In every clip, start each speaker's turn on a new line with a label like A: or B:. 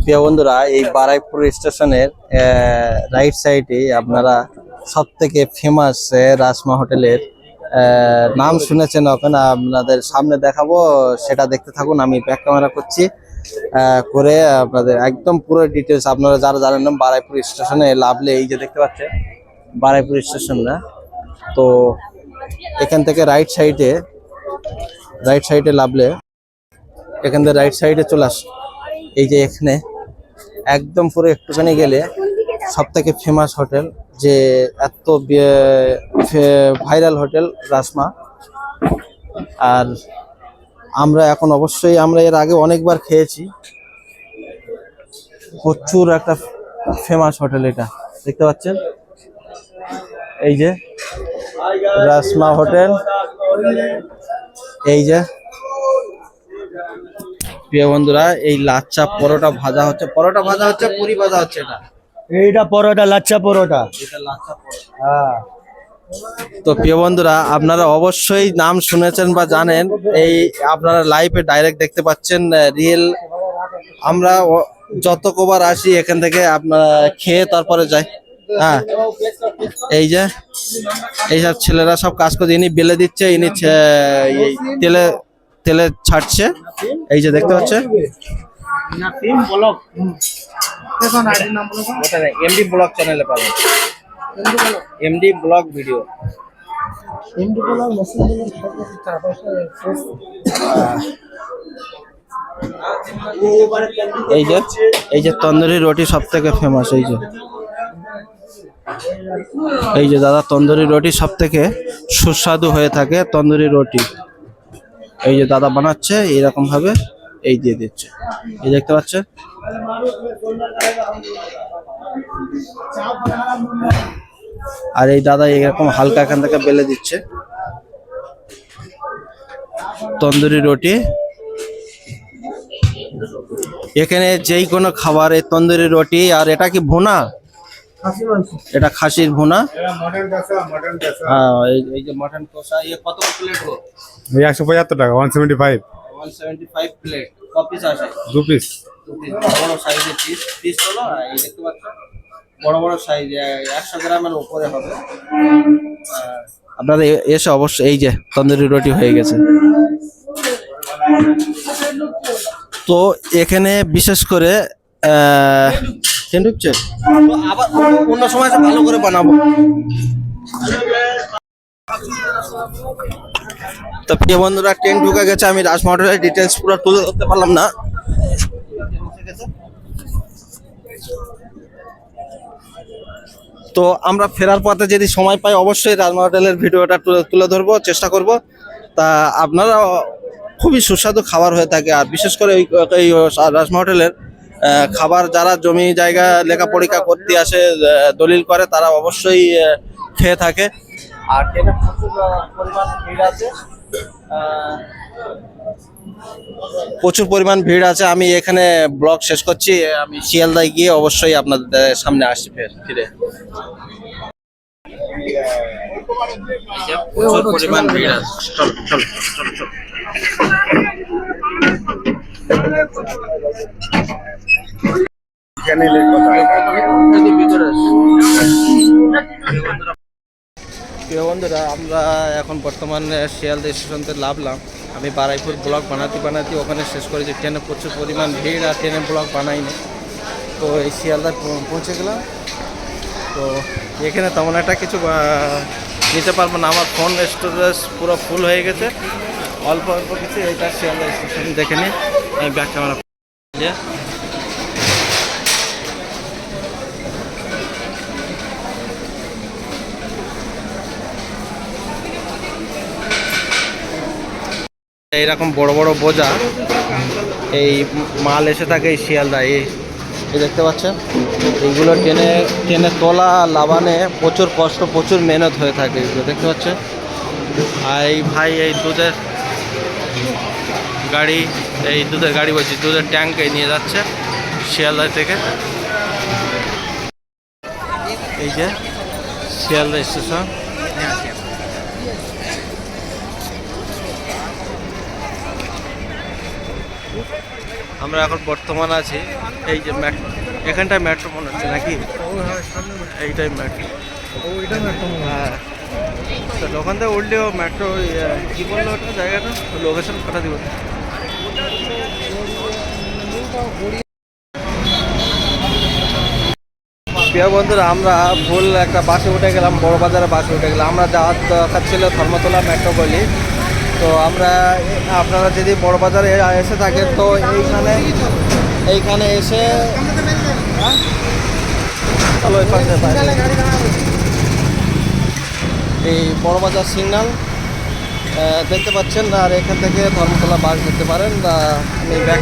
A: প্রিয় বন্ধুরা, এই বারাইপুর স্টেশনের রাইট সাইডে আপনারা সব থেকে ফেমাস রাসমা হোটেলের নাম শুনেছেন। ওখানে আপনাদের সামনে দেখাবো, সেটা দেখতে থাকুন। আমি ব্যাক ক্যামেরা করছি করে আপনাদের একদম পুরো ডিটেলস আপনারা যারা জানেন না, বারাইপুর স্টেশনে লাভলে এই যে দেখতে পাচ্ছেন বারাইপুর স্টেশন না, তো এখান থেকে রাইট সাইডে লাভলে এখান থেকে রাইট সাইডে চলে আস। এই যে এখানে একদম পুরো একটুখানি গেলে সব থেকে ফেমাস হোটেল, যে এত ভাইরাল হোটেল রাসমা। আর আমরা এখন অবশ্যই আমরা এর আগে অনেকবার খেয়েছি, প্রচুর একটা ফেমাস হোটেল এটা দেখতে পাচ্ছেন। এই যে রাসমা হোটেল, এই যে প্রিয় বন্ধুরা, এই লাচ্চা পরোটা ভাজা হচ্ছে, পুরি ভাজা হচ্ছে।
B: এইটা পরোটা, লাচ্চা পরোটা,
A: এটা লাচ্চা পরোটা।
B: হ্যাঁ।
A: তো প্রিয় বন্ধুরা, আপনারা অবশ্যই নাম শুনেছেন বা জানেন, এই আপনারা লাইভে ডাইরেক্ট দেখতে পাচ্ছেন রিয়েল। আমরা যত কবার আসি এখান থেকে আপনারা খেয়ে তারপরে যাই। হ্যাঁ, এই যে এইসব ছেলেরা সব কাজ করে, ইনি বেলে দিচ্ছে, ইনি তেলে ছাড়ছে। এই যে দেখতে পাচ্ছে এমডি ব্লগ চ্যানেলে পাবেন, এমডি ব্লগ ভিডিও। এই যে তন্দুরি রুটি সব থেকে ফেমাস। এই যে দাদা, তন্দুরি রুটি সব থেকে সুস্বাদু হয়ে থাকে। তন্দুরি রুটি এই যে দাদা বানাচ্ছে এরকম ভাবে, এই দিয়ে দিচ্ছে, এই দেখতে পাচ্ছেন। আর এই দাদা এরকম হালকা এখান থেকে বেলে দিচ্ছে তন্দুরি রুটি। এখানে যেই কোনো খাবার, এই তন্দুরি রুটি। আর এটা কি ভুনা? এটা খাসির ভুনা। হ্যাঁ, এই যে মটন কষা। কত প্লেট গো?
B: 175 টাকা, 175
A: প্লেট। কত পিস আছে?
B: 2 পিস।
A: বড় সাইজের পিস হলো। এই দেখতে পাচ্ছেন বড় সাইজ, 100 গ্রামের উপরে হবে। আপনারা এসে অবশ্যই, এই যে তন্দুরি রুটি হয়ে গেছে। তো এখানে বিশেষ করে ঢুকছে, তো আবার অন্য সময় ভালো করে বানাবো। তো প্রিয় বন্ধুরা, ট্রেন ঢুকে গেছে। আমি রাসমা হোটেলের ডিটেলস পুরো তুলে ধরতে পারলাম না। তো আমরা ফেরার পথে যদি সময় পাই অবশ্যই রাসমা হোটেলের ভিডিওটা তুলে ধরবো, চেষ্টা করব। তা আপনারা খুবই সুস্বাদু খাবার হয়ে থাকে। আর বিশেষ করে এই রাসমা হোটেলের খাবার যারা জমি জায়গা লেখাপড়া করতে আসে, দলিল করে, তারা অবশ্যই খেয়ে থাকে। আর ট্রেনে প্রচুর পরিমাণ ভিড় আছে। আমি এখানে ব্লগ শেষ করছি। আমি শিয়ালদায় গিয়ে অবশ্যই আপনাদের সামনে আসছি ফিরে। প্রচুর পরিমাণ ভিড় আছে। চল। প্রিয় বন্ধুরা, আমরা এখন বর্তমানে শিয়ালদা স্টেশন থেকে নামলাম। আমি বারাইপুর ব্লগ বানাতে ওখানে শেষ করেছি। ট্রেনে প্রচুর পরিমাণ ভিড়, আর ট্রেনে ব্লগ বানাইনি। তো এই শিয়ালদায় পৌঁছে গেলাম। তো এখানে তেমন একটা কিছু নিতে পারবো না, আমার ফোন স্টোরেজ পুরো ফুল হয়ে গেছে। অল্প কিছু। এইটা শিয়ালদা স্টেশন দেখে নিই। আমি ব্যাক ক্যামেরা এইরকম বড় বোঝা এই মাল এসে থাকে এই শিয়ালদায়। এই দেখতে পাচ্ছেন, এইগুলো টেনে তোলা, লাভানে প্রচুর কষ্ট, প্রচুর মেহনত হয়ে থাকে। এগুলো দেখতে পাচ্ছেন। আর এই ভাই এই দুধের গাড়ি বলছি, দুধের ট্যাঙ্কে নিয়ে যাচ্ছে শিয়ালদা থেকে। এই যে শিয়ালদা স্টেশন। আমরা এখন বর্তমান আছি এই যে এখানটায় মেট্রো মনে হচ্ছে নাকি? এইটাই মেট্রো। হ্যাঁ, তো ওখান থেকে উঠলেও মেট্রো কি বললো ওটা জায়গাটা, লোকেশন পাঠা দিব। প্রিয় বন্ধুরা, আমরা ভুল একটা বাসে উঠে গেলাম, বড় বাজারে বাসে উঠে গেলাম। আমরা যাওয়ার দরকার ছিল ধর্মতলা মেট্রো গলি। তো আপনারা যদি বড় বাজারে এসে থাকেন তো এইখানে এসে চলো এই পাশে এই বড় বাজার সিগন্যাল দেখতে পাচ্ছেন, আর এখান থেকে ধর্মতলা বাস দেখতে পারেন। আমি ব্যাক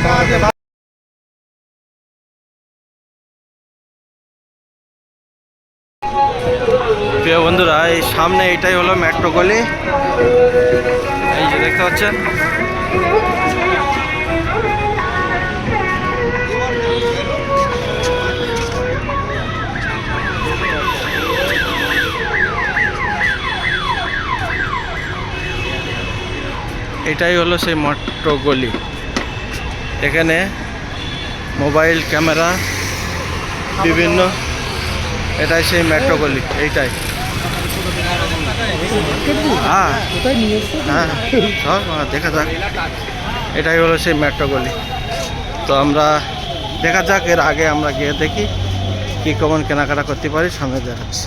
A: প্রিয় বন্ধুরা, এই সামনে এটাই হলো মেট্রো গলি, এই যে দেখতে পাচ্ছেন। এটাই হলো সেই মেট্রো গলি। এখানে মোবাইল ক্যামেরা বিভিন্ন, এটাই সেই মেট্রো গলি, এইটাই। হ্যাঁ হ্যাঁ, দেখা যাক, এটাই হলো সেই মেট্রো গলি। তো আমরা দেখা যাক, এর আগে আমরা গিয়ে দেখি কি কেমন কেনাকাটা করতে পারি, সামনে দেখাচ্ছি।